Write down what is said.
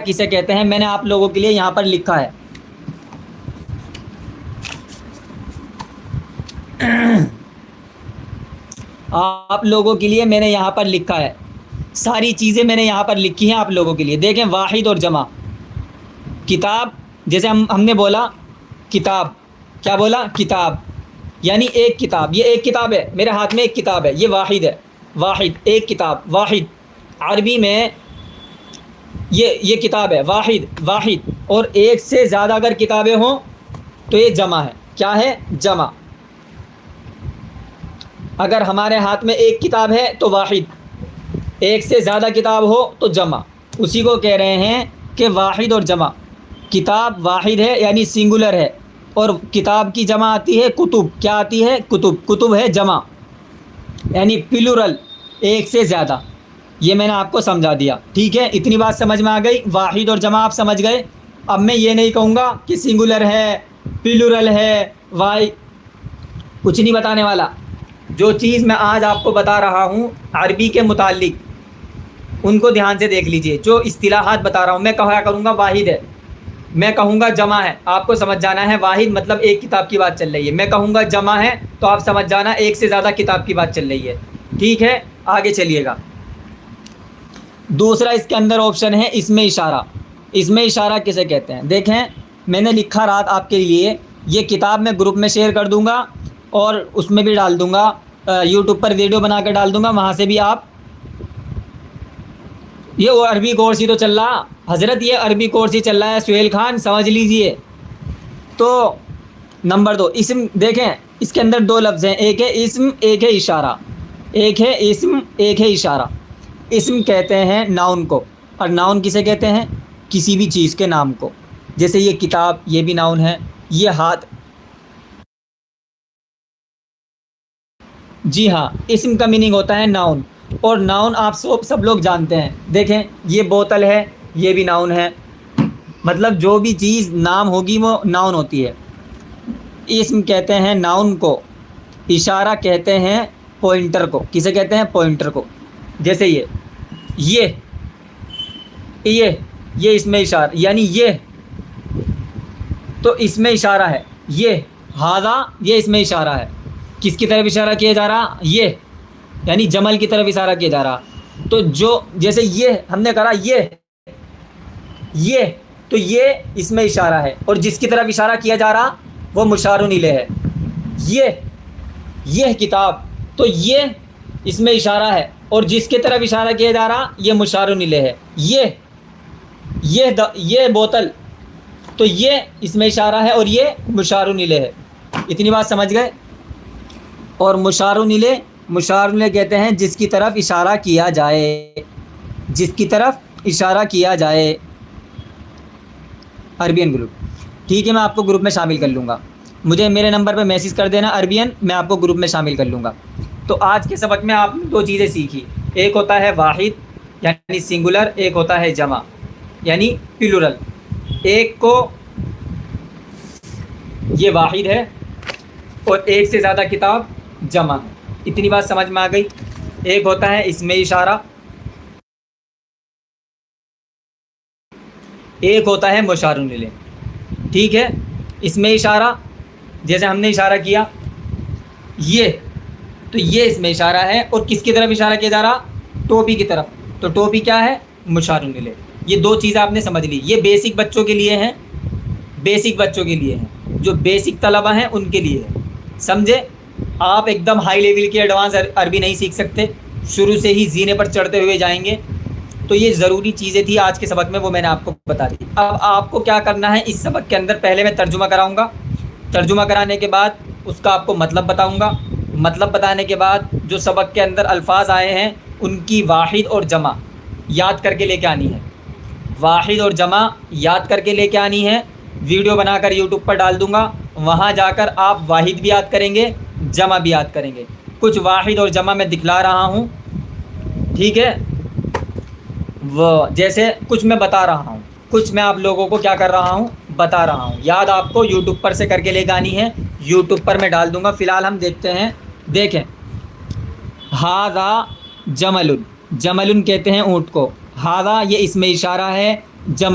किसे कहते हैं, मैंने आप लोगों के लिए यहाँ पर लिखा है। आप लोगों के लिए मैंने यहाँ पर लिखा है, सारी चीज़ें मैंने यहाँ पर लिखी हैं आप लोगों के लिए। देखें, वाहिद और जमा। किताब, जैसे हमने बोला किताब, क्या बोला? किताब, यानी एक किताब। ये एक किताब है, मेरे हाथ में एक किताब है, ये वाहिद है। वाहिद, एक किताब, वाहिद। अरबी में ये किताब है, वाहिद, वाहिद। और एक से ज़्यादा अगर किताबें हों तो ये जमा है। क्या है? जमा। अगर हमारे हाथ में एक किताब है तो वाहिद, एक से ज़्यादा किताब हो तो जमा। उसी को कह रहे हैं कि वाहिद और जमा। किताब वाहिद है यानी सिंगुलर है, और किताब की जमा आती है कुतुब। क्या आती है? कुतुब। कुतुब है जमा यानी प्लूरल, एक से ज़्यादा। ये मैंने आपको समझा दिया, ठीक है? इतनी बात समझ में आ गई। वाहिद और जमा आप समझ गए। अब मैं ये नहीं कहूँगा कि सिंगुलर है, प्लूरल है, कुछ नहीं बताने वाला। जो चीज़ मैं आज आपको बता रहा हूँ अरबी के मुतालिक, उनको ध्यान से देख लीजिए। जो इस्तिलाहात बता रहा हूँ, मैं कहा करूँगा वाहिद है, मैं कहूँगा जमा है, आपको समझ जाना है वाहिद मतलब एक किताब की बात चल रही है। मैं कहूँगा जमा है तो आप समझ जाना एक से ज़्यादा किताब की बात चल रही है, ठीक है? आगे चलिएगा। दूसरा इसके अंदर ऑप्शन है इसमें इशारा। इसमें इशारा किसे कहते हैं? देखें, मैंने लिखा रात आपके लिए, ये किताब मैं ग्रुप में शेयर कर दूंगा और उसमें भी डाल दूंगा, यूट्यूब पर वीडियो बना कर डाल दूंगा, वहाँ से भी आप। ये अरबी कोर्स ही तो चल रहा हज़रत, ये अरबी कोर्स ही चल रहा है, सुहेल खान समझ लीजिए। तो नंबर 2 इस्म। देखें, इसके अंदर दो लफ्ज़ हैं, एक है इस्म, एक है इशारा। एक है इस्म, एक है इशारा। इस्म कहते हैं नाउन को, और नाउन किसे कहते हैं? किसी भी चीज़ के नाम को। जैसे ये किताब, ये भी नाउन है। ये हाथ, जी हाँ, इस्म का मीनिंग होता है नाउन, और नाउन आप सब लोग जानते हैं। देखें, ये बोतल है, ये भी नाउन है। मतलब जो भी चीज़ नाम होगी वो नाउन होती है। इस्म कहते हैं नाउन को, इशारा कहते हैं पॉइंटर को। किसे कहते हैं? पॉइंटर को। जैसे ये इसमें इशारा, यानी ये तो इसमें इशारा है। ये हादा, ये इसमें इशारा है। किसकी तरफ इशारा किया जा रहा? ये, यानी जमल की तरफ इशारा किया जा रहा। तो जो, जैसे ये हमने करा, ये तो ये इसमें इशारा है, और जिसकी तरफ इशारा किया जा रहा वो मुशारुन इलैह है। ये किताब, तो ये इसमें इशारा है, और जिसकी तरफ इशारा किया जा रहा ये मुशारुन इलैह है। ये बोतल, तो ये इसमें इशारा है और ये मुशारुन इलैह है। इतनी बात समझ गए? और मुशारुन इलैह कहते हैं जिसकी तरफ इशारा किया जाए, जिसकी तरफ इशारा किया जाए। अरबियन ग्रुप, ठीक है, मैं आपको ग्रुप में शामिल कर लूँगा। मुझे मेरे नंबर पर मैसेज कर देना अरबियन, मैं आपको ग्रुप में शामिल कर लूँगा। तो आज के सबक में आपने दो चीज़ें सीखी, एक होता है वाहिद यानी सिंगुलर, एक होता है जमा यानी प्लूरल। एक को ये वाहिद है और एक से ज़्यादा किताब जमा है। इतनी बात समझ में आ गई? एक होता है इसमें इशारा, एक होता है मुशारुन इलैह, ठीक है? इसमें इशारा, जैसे हमने इशारा किया ये, तो ये इसमें इशारा है, और किसकी तरफ इशारा किया जा रहा? टोपी की तरफ। तो टोपी क्या है? मुशारुन इलैह। ये दो चीज़ें आपने समझ ली। ये बेसिक बच्चों के लिए हैं, बेसिक बच्चों के लिए हैं, जो बेसिक तलबा हैं उनके लिए है, समझे? आप एकदम हाई लेवल की एडवांस अरबी नहीं सीख सकते, शुरू से ही जीने पर चढ़ते हुए जाएंगे। तो ये ज़रूरी चीज़ें थी आज के सबक में, वो मैंने आपको बता दी। अब आपको क्या करना है इस सबक के अंदर, पहले मैं तर्जुमा कराऊंगा, तर्जुमा कराने के बाद उसका आपको मतलब बताऊंगा, मतलब बताने के बाद जो सबक के अंदर अल्फाज आए हैं उनकी वाहिद और जमा याद करके लेके आनी है। वाहिद और जमा याद करके लेके आनी है। वीडियो बनाकर यूट्यूब पर डाल दूंगा, वहाँ जाकर आप वाहिद भी याद करेंगे, जमा भी याद करेंगे। कुछ वाहिद और जमा मैं दिखला रहा हूँ, ठीक है? वो जैसे कुछ मैं बता रहा हूँ, कुछ मैं आप लोगों को क्या कर रहा हूँ, बता रहा हूँ। याद आपको यूट्यूब पर से करके लेके आनी है, यूट्यूब पर मैं डाल दूंगा। फ़िलहाल हम देखते हैं। देखें, हादा जमलुन, जमलुन कहते हैं ऊँट को। हादा ये इसमें इशारा है, جمع